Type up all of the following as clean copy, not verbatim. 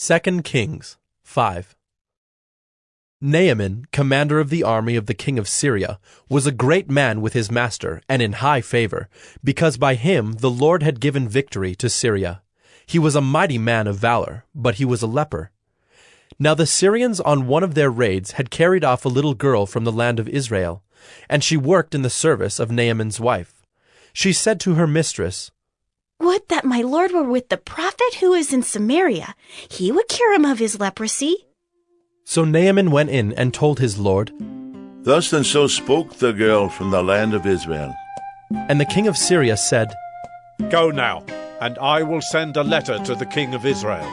2 Kings 5. Naaman, commander of the army of the king of Syria, was a great man with his master and in high favor, because by him the Lord had given victory to Syria. He was a mighty man of valor, but he was a leper. Now the Syrians on one of their raids had carried off a little girl from the land of Israel, and she worked in the service of Naaman's wife. She said to her mistress, "Would that my lord were with the prophet who is in Samaria. He would cure him of his leprosy." So Naaman went in and told his lord, Thus and so spoke the girl from the land of Israel. And the king of Syria said, "Go now, and I will send a letter to the king of Israel."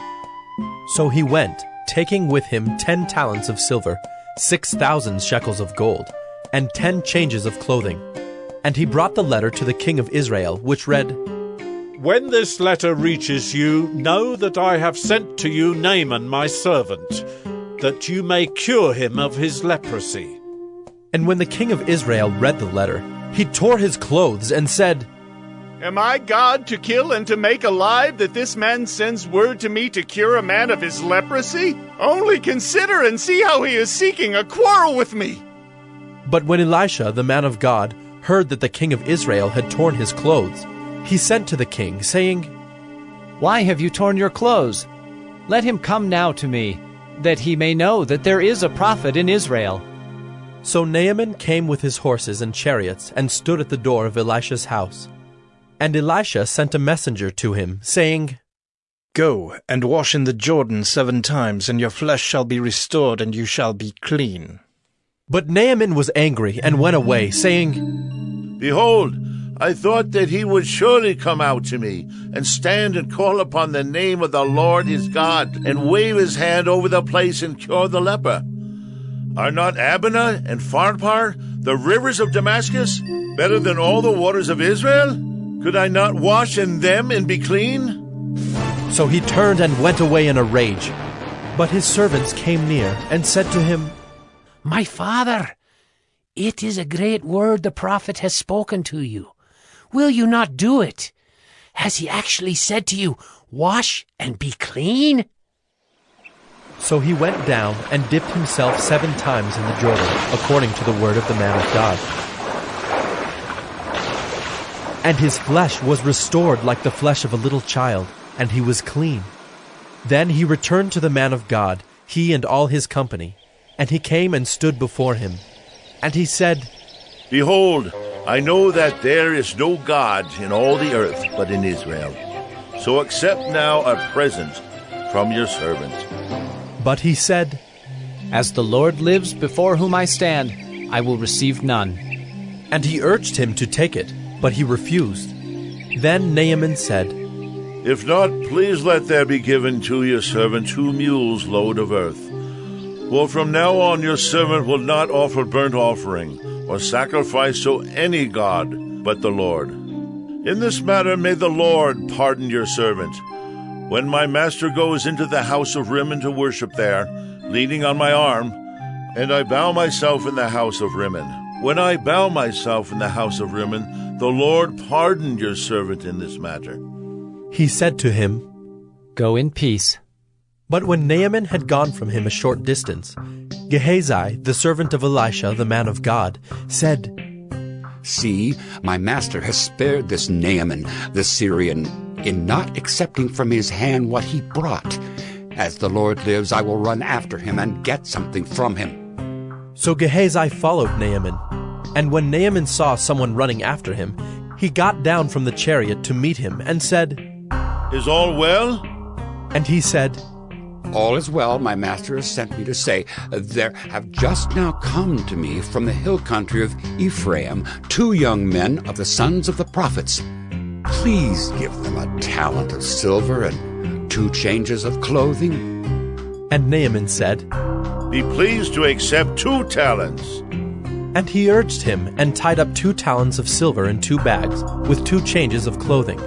So he went, taking with him 10 talents of silver, 6,000 shekels of gold, and 10 changes of clothing. And he brought the letter to the king of Israel, which read, "When this letter reaches you, know that I have sent to you Naaman my servant, that you may cure him of his leprosy." And when the king of Israel read the letter, he tore his clothes and said, "Am I God to kill and to make alive, that this man sends word to me to cure a man of his leprosy? Only consider and see how he is seeking a quarrel with me." But when Elisha, the man of God, heard that the king of Israel had torn his clothes, he sent to the king, saying, "Why have you torn your clothes? Let him come now to me, that he may know that there is a prophet in Israel." So Naaman came with his horses and chariots and stood at the door of Elisha's house. And Elisha sent a messenger to him, saying, "Go and wash in the Jordan 7 times, and your flesh shall be restored, and you shall be clean." But Naaman was angry and went away, saying, Behold, I thought that he would surely come out to me, and stand and call upon the name of the Lord his God, and wave his hand over the place and cure the leper. Are not Abana and Pharpar, the rivers of Damascus, better than all the waters of Israel? Could I not wash in them and be clean? So he turned and went away in a rage. But his servants came near and said to him, "My father, it is a great word the prophet has spoken to you. Will you not do it? Has he actually said to you, 'Wash and be clean'?" So he went down and dipped himself 7 times in the Jordan, according to the word of the man of God. And his flesh was restored like the flesh of a little child, and he was clean. Then he returned to the man of God, he and all his company, and he came and stood before him. And he said, Behold, I know that there is no God in all the earth but in Israel. So accept now a present from your servant. But he said, "As the Lord lives before whom I stand, I will receive none." And he urged him to take it, but he refused. Then Naaman said, If not, please let there be given to your servant 2 mules' load of earth. For from now on your servant will not offer burnt offering or sacrifice to any god but the Lord. In this matter may the Lord pardon your servant. When my master goes into the house of Rimmon to worship there, leaning on my arm, and I bow myself in the house of Rimmon. When I bow myself in the house of Rimmon, the Lord pardoned your servant in this matter." He said to him, "Go in peace." But when Naaman had gone from him a short distance, Gehazi, the servant of Elisha, the man of God, said, "See, my master has spared this Naaman, the Syrian, in not accepting from his hand what he brought. As the Lord lives, I will run after him and get something from him." So Gehazi followed Naaman. And when Naaman saw someone running after him, he got down from the chariot to meet him and said, Is all well? And he said, "All is well, my master has sent me to say, there have just now come to me from the hill country of Ephraim 2 young men of the sons of the prophets. Please give them a talent of silver and 2 changes of clothing." And Naaman said, Be pleased to accept 2 talents. And he urged him, and tied up 2 talents of silver in 2 bags, with 2 changes of clothing,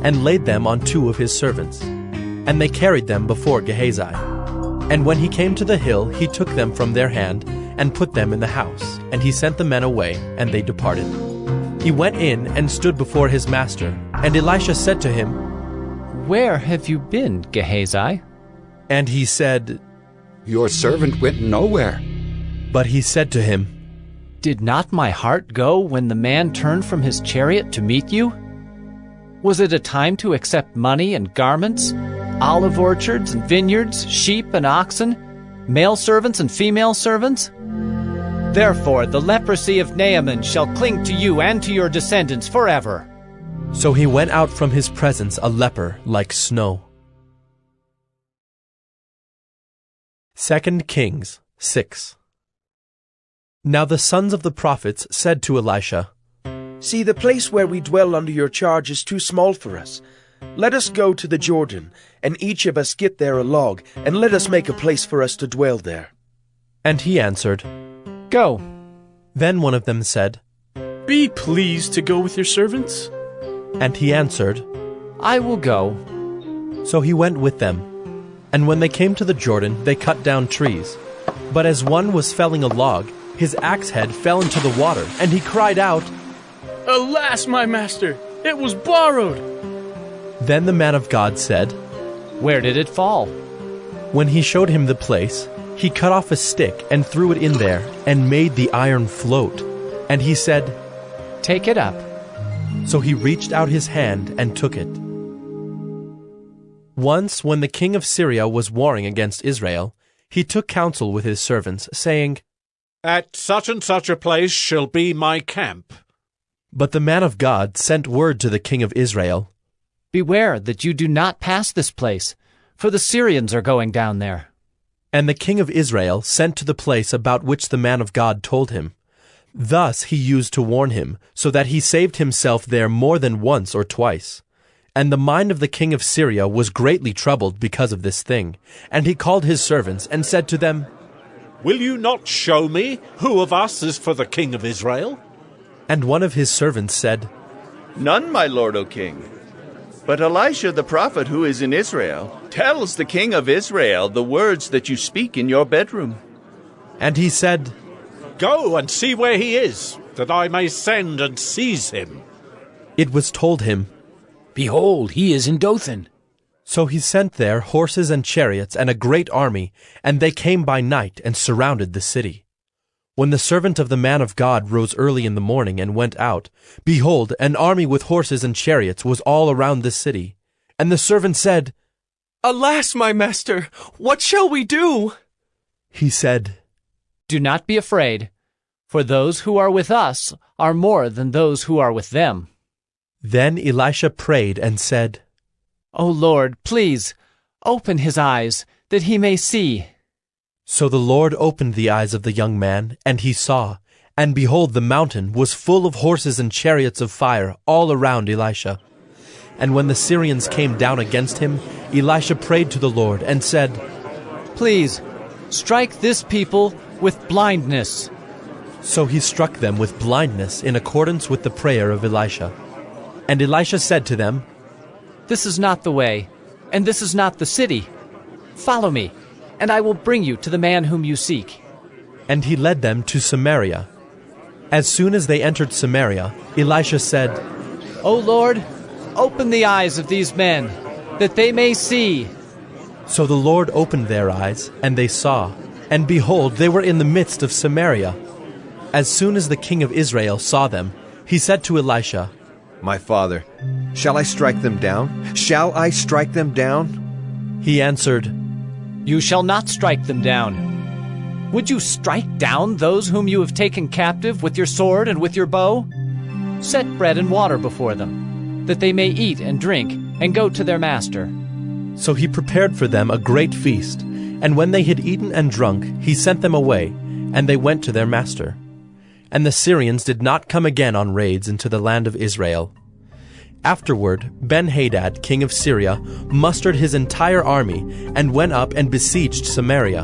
and laid them on 2 of his servants. And they carried them before Gehazi. And when he came to the hill, he took them from their hand, and put them in the house. And he sent the men away, and they departed. He went in and stood before his master. And Elisha said to him, "Where have you been, Gehazi?" And he said, Your servant went nowhere. But he said to him, Did not my heart go when the man turned from his chariot to meet you? Was it a time to accept money and garments, olive orchards and vineyards, sheep and oxen, male servants and female servants? Therefore the leprosy of Naaman shall cling to you and to your descendants forever. So he went out from his presence a leper like snow. 2 Kings 6. Now the sons of the prophets said to Elisha, See, the place where we dwell under your charge is too small for us. Let us go to the Jordan, and each of us get there a log, and let us make a place for us to dwell there. And he answered, Go. Then one of them said, Be pleased to go with your servants. And he answered, I will go. So he went with them. And when they came to the Jordan, they cut down trees. But as one was felling a log, his axe head fell into the water, and he cried out, Alas, my master, it was borrowed. Then the man of God said, Where did it fall? When he showed him the place, he cut off a stick and threw it in there, and made the iron float. And he said, Take it up. So he reached out his hand and took it. Once, when the king of Syria was warring against Israel, he took counsel with his servants, saying, At such and such a place shall be my camp. But the man of God sent word to the king of Israel, Beware that you do not pass this place, for the Syrians are going down there. And the king of Israel sent to the place about which the man of God told him. Thus he used to warn him, so that he saved himself there more than once or twice. And the mind of the king of Syria was greatly troubled because of this thing. And he called his servants and said to them, Will you not show me who of us is for the king of Israel? And one of his servants said, None, my lord, O king. But Elisha the prophet who is in Israel tells the king of Israel the words that you speak in your bedroom. And he said, Go and see where he is, that I may send and seize him. It was told him, Behold, he is in Dothan. So he sent there horses and chariots and a great army, and they came by night and surrounded the city. When the servant of the man of God rose early in the morning and went out, behold, an army with horses and chariots was all around the city. And the servant said, Alas, my master, what shall we do? He said, Do not be afraid, for those who are with us are more than those who are with them. Then Elisha prayed and said, O Lord, please, open his eyes, that he may see. So the Lord opened the eyes of the young man, and he saw, and behold, the mountain was full of horses and chariots of fire all around Elisha. And when the Syrians came down against him, Elisha prayed to the Lord and said, Please, strike this people with blindness. So he struck them with blindness in accordance with the prayer of Elisha. And Elisha said to them, This is not the way, and this is not the city. Follow me, and I will bring you to the man whom you seek. And he led them to Samaria. As soon as they entered Samaria, Elisha said, O Lord, open the eyes of these men, that they may see. So the Lord opened their eyes, and they saw, and behold, they were in the midst of Samaria. As soon as the king of Israel saw them, he said to Elisha, My father, shall I strike them down? Shall I strike them down? He answered, You shall not strike them down. Would you strike down those whom you have taken captive with your sword and with your bow? Set bread and water before them, that they may eat and drink, and go to their master. So he prepared for them a great feast, and when they had eaten and drunk, he sent them away, and they went to their master. And the Syrians did not come again on raids into the land of Israel. Afterward, Ben-Hadad, king of Syria, mustered his entire army, and went up and besieged Samaria.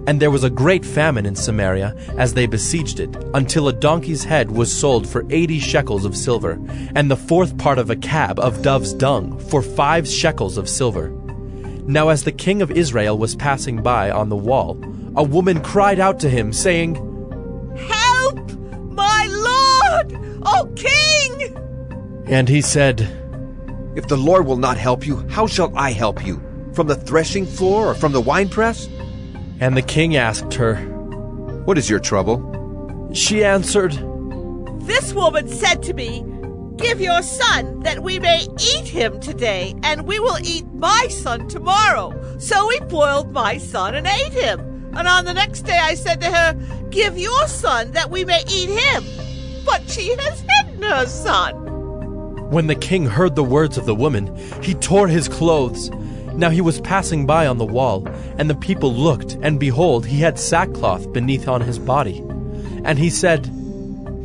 And there was a great famine in Samaria as they besieged it, until a donkey's head was sold for 80 shekels of silver, and the fourth part of a cab of dove's dung for 5 shekels of silver. Now as the king of Israel was passing by on the wall, a woman cried out to him, saying, Help, my lord, O king! And he said, If the Lord will not help you, how shall I help you? From the threshing floor or from the winepress? And the king asked her, What is your trouble? She answered, This woman said to me, Give your son, that we may eat him today, and we will eat my son tomorrow. So we boiled my son and ate him. And on the next day I said to her, Give your son, that we may eat him. But she has hidden her son. When the king heard the words of the woman, he tore his clothes. Now he was passing by on the wall, and the people looked, and behold, he had sackcloth beneath on his body. And he said,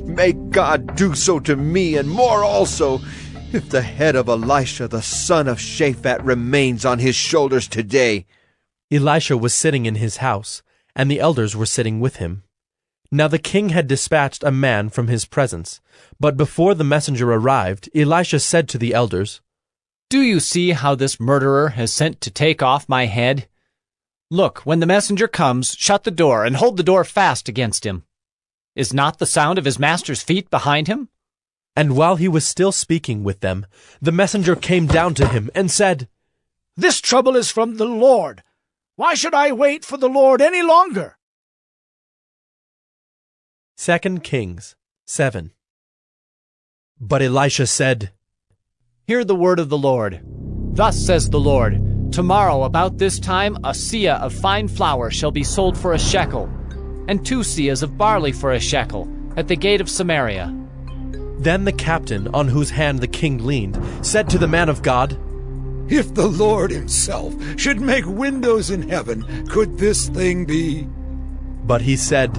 May God do so to me, and more also, if the head of Elisha the son of Shaphat remains on his shoulders today. Elisha was sitting in his house, and the elders were sitting with him. Now the king had dispatched a man from his presence, but before the messenger arrived, Elisha said to the elders, Do you see how this murderer has sent to take off my head? Look, when the messenger comes, shut the door and hold the door fast against him. Is not the sound of his master's feet behind him? And while he was still speaking with them, the messenger came down to him and said, This trouble is from the Lord. Why should I wait for the Lord any longer? 2 Kings 7. But Elisha said, Hear the word of the Lord. Thus says the Lord, Tomorrow about this time a seah of fine flour shall be sold for a shekel, and 2 seahs of barley for a shekel, at the gate of Samaria. Then the captain, on whose hand the king leaned, said to the man of God, If the Lord himself should make windows in heaven, could this thing be? But he said,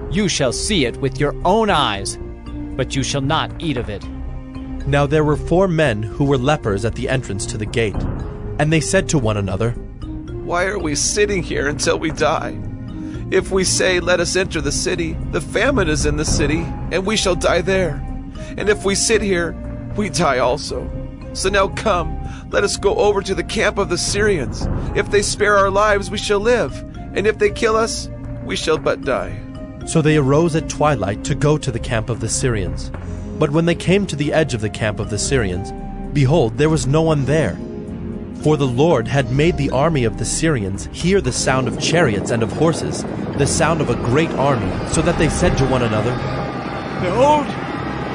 You shall see it with your own eyes, but you shall not eat of it. Now there were 4 men who were lepers at the entrance to the gate, and they said to one another, Why are we sitting here until we die? If we say, Let us enter the city, the famine is in the city, and we shall die there. And if we sit here, we die also. So now come, let us go over to the camp of the Syrians. If they spare our lives, we shall live, and if they kill us, we shall but die. So they arose at twilight to go to the camp of the Syrians. But when they came to the edge of the camp of the Syrians, behold, there was no one there. For the Lord had made the army of the Syrians hear the sound of chariots and of horses, the sound of a great army, so that they said to one another, Behold,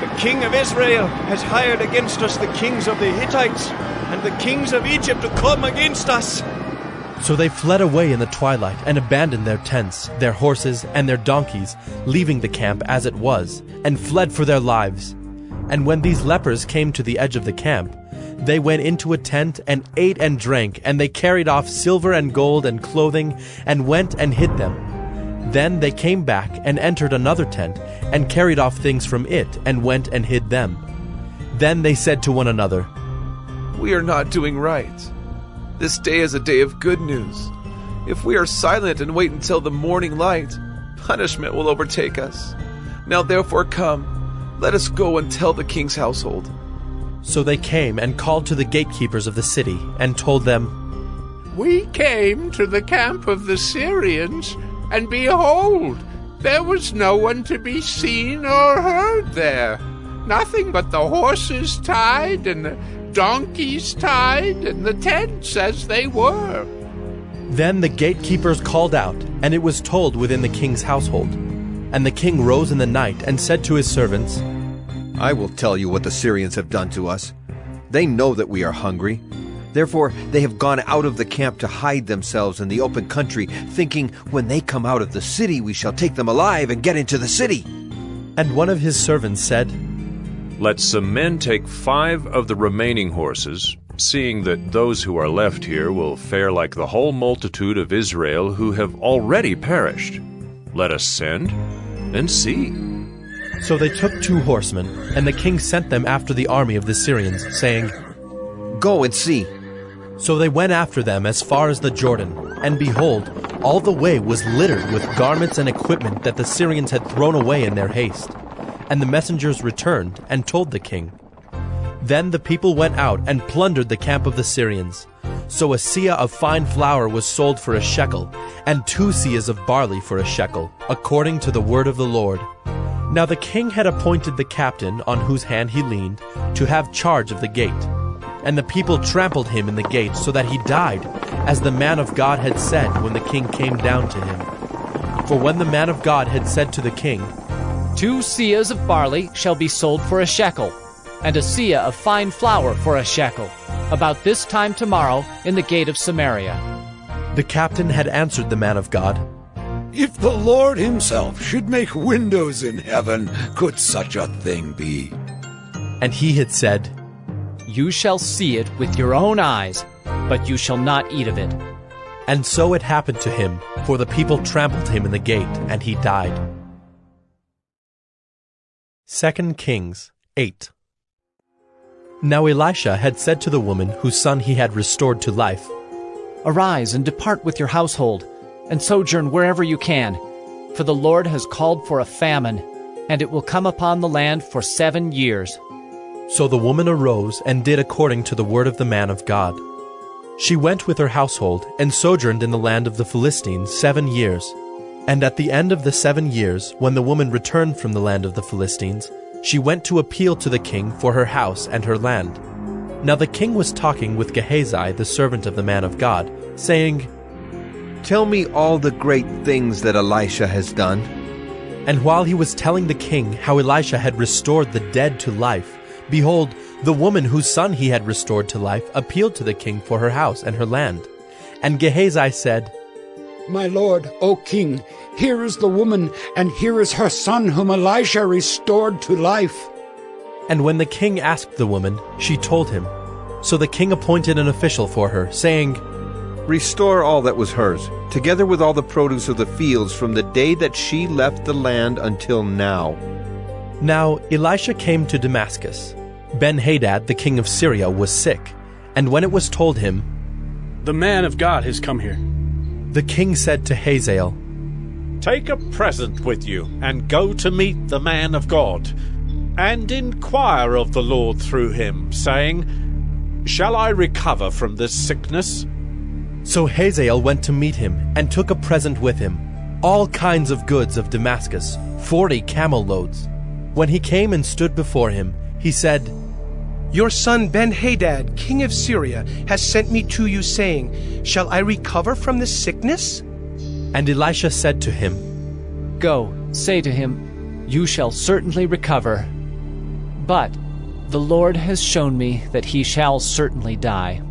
the king of Israel has hired against us the kings of the Hittites and the kings of Egypt to come against us. So they fled away in the twilight and abandoned their tents, their horses, and their donkeys, leaving the camp as it was, and fled for their lives. And when these lepers came to the edge of the camp, they went into a tent and ate and drank, and they carried off silver and gold and clothing, and went and hid them. Then they came back and entered another tent, and carried off things from it, and went and hid them. Then they said to one another, We are not doing right. This day is a day of good news. If we are silent and wait until the morning light, punishment will overtake us. Now therefore come, let us go and tell the king's household. So they came and called to the gatekeepers of the city, and told them, We came to the camp of the Syrians, and behold, there was no one to be seen or heard there. Nothing but the horses tied, and the donkeys tied, and the tents as they were. Then the gatekeepers called out, and it was told within the king's household. And the king rose in the night, and said to his servants, I will tell you what the Syrians have done to us. They know that we are hungry. Therefore they have gone out of the camp to hide themselves in the open country, thinking, when they come out of the city, we shall take them alive and get into the city. And one of his servants said, Let some men take 5 of the remaining horses, seeing that those who are left here will fare like the whole multitude of Israel who have already perished. Let us send and see. So they took 2 horsemen, and the king sent them after the army of the Syrians, saying, Go and see. So they went after them as far as the Jordan, and behold, all the way was littered with garments and equipment that the Syrians had thrown away in their haste. And the messengers returned and told the king. Then the people went out and plundered the camp of the Syrians. So a seah of fine flour was sold for a shekel, and 2 seahs of barley for a shekel, according to the word of the Lord. Now the king had appointed the captain, on whose hand he leaned, to have charge of the gate. and the people trampled him in the gate so that he died, as the man of God had said when the king came down to him. For when the man of God had said to the king, 2 seahs of barley shall be sold for a shekel, and a seah of fine flour for a shekel, about this time tomorrow in the gate of Samaria. The captain had answered the man of God, If the Lord himself should make windows in heaven, could such a thing be? And he had said, You shall see it with your own eyes, but you shall not eat of it. And so it happened to him, for the people trampled him in the gate, and he died. 2 Kings 8. Now Elisha had said to the woman whose son he had restored to life, Arise and depart with your household, and sojourn wherever you can, for the Lord has called for a famine, and it will come upon the land for 7 years. So the woman arose and did according to the word of the man of God. She went with her household and sojourned in the land of the Philistines 7 years. And at the end of the 7 years, when the woman returned from the land of the Philistines, she went to appeal to the king for her house and her land. Now the king was talking with Gehazi, the servant of the man of God, saying, Tell me all the great things that Elisha has done. And while he was telling the king how Elisha had restored the dead to life, behold, the woman whose son he had restored to life appealed to the king for her house and her land. And Gehazi said, My lord, O king, here is the woman, and here is her son whom Elisha restored to life. And when the king asked the woman, she told him. So the king appointed an official for her, saying, Restore all that was hers, together with all the produce of the fields from the day that she left the land until now. Now Elisha came to Damascus. Ben-Hadad, the king of Syria, was sick, and when it was told him, The man of God has come here, the king said to Hazael, Take a present with you, and go to meet the man of God, and inquire of the Lord through him, saying, Shall I recover from this sickness? So Hazael went to meet him, and took a present with him, all kinds of goods of Damascus, 40 camel loads. When he came and stood before him, he said, Your son Ben-Hadad, king of Syria, has sent me to you, saying, Shall I recover from this sickness? And Elisha said to him, Go, say to him, You shall certainly recover. But the Lord has shown me that he shall certainly die.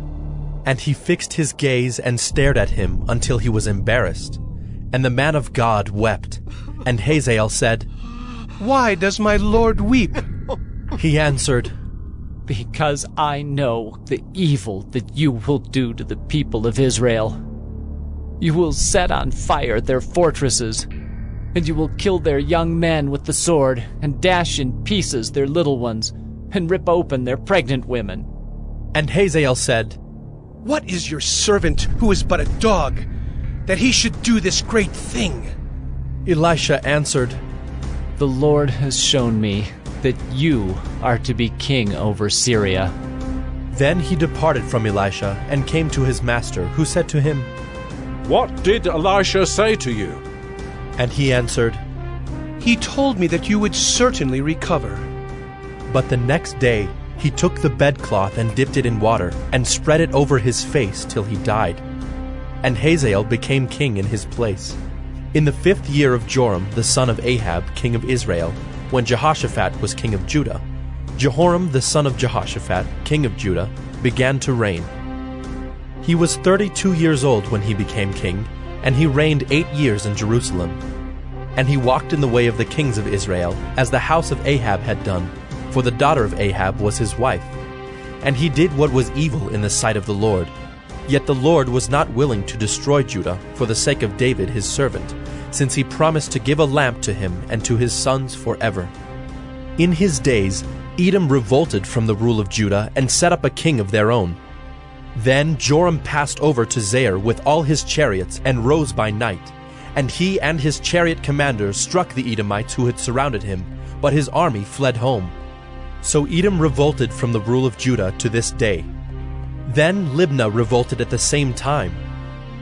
And he fixed his gaze and stared at him until he was embarrassed. And the man of God wept. And Hazael said, Why does my lord weep? He answered, Because I know the evil that you will do to the people of Israel. You will set on fire their fortresses, and you will kill their young men with the sword, and dash in pieces their little ones, and rip open their pregnant women. And Hazael said, What is your servant, who is but a dog, that he should do this great thing? Elisha answered, The Lord has shown me that you are to be king over Syria. Then he departed from Elisha and came to his master, who said to him, What did Elisha say to you? And he answered, He told me that you would certainly recover. But the next day he took the bedcloth and dipped it in water, and spread it over his face till he died. And Hazael became king in his place. In the 5th year of Joram, the son of Ahab, king of Israel, when Jehoshaphat was king of Judah, Jehoram the son of Jehoshaphat, king of Judah, began to reign. He was 32 years old when he became king, and he reigned 8 years in Jerusalem. And he walked in the way of the kings of Israel, as the house of Ahab had done, for the daughter of Ahab was his wife. And he did what was evil in the sight of the Lord. Yet the Lord was not willing to destroy Judah for the sake of David his servant, since he promised to give a lamp to him and to his sons forever. In his days Edom revolted from the rule of Judah and set up a king of their own. Then Joram passed over to Zair with all his chariots and rose by night. And he and his chariot commanders struck the Edomites who had surrounded him, but his army fled home. So Edom revolted from the rule of Judah to this day. Then Libnah revolted at the same time.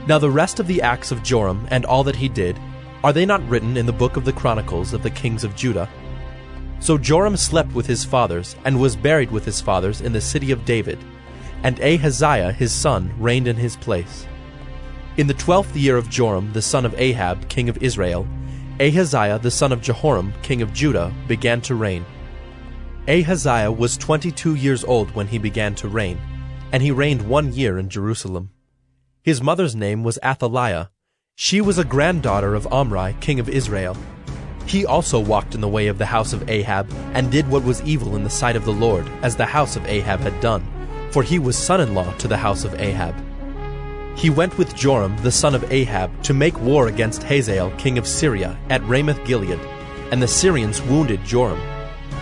Now the rest of the acts of Joram and all that he did, are they not written in the book of the Chronicles of the kings of Judah? So Joram slept with his fathers, and was buried with his fathers in the city of David. and Ahaziah his son reigned in his place. In the 12th year of Joram the son of Ahab, king of Israel, Ahaziah the son of Jehoram, king of Judah, began to reign. Ahaziah was 22 years old when he began to reign, and he reigned 1 year in Jerusalem. His mother's name was Athaliah. She was a granddaughter of Omri, king of Israel. He also walked in the way of the house of Ahab, and did what was evil in the sight of the Lord, as the house of Ahab had done, for he was son-in-law to the house of Ahab. He went with Joram the son of Ahab to make war against Hazael king of Syria at Ramoth-Gilead, and the Syrians wounded Joram.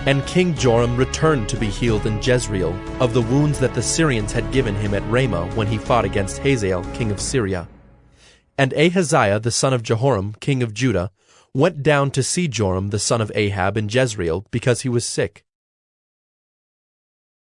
And King Joram returned to be healed in Jezreel of the wounds that the Syrians had given him at Ramah when he fought against Hazael king of Syria. And Ahaziah the son of Jehoram king of Judah went down to see Joram the son of Ahab in Jezreel because he was sick.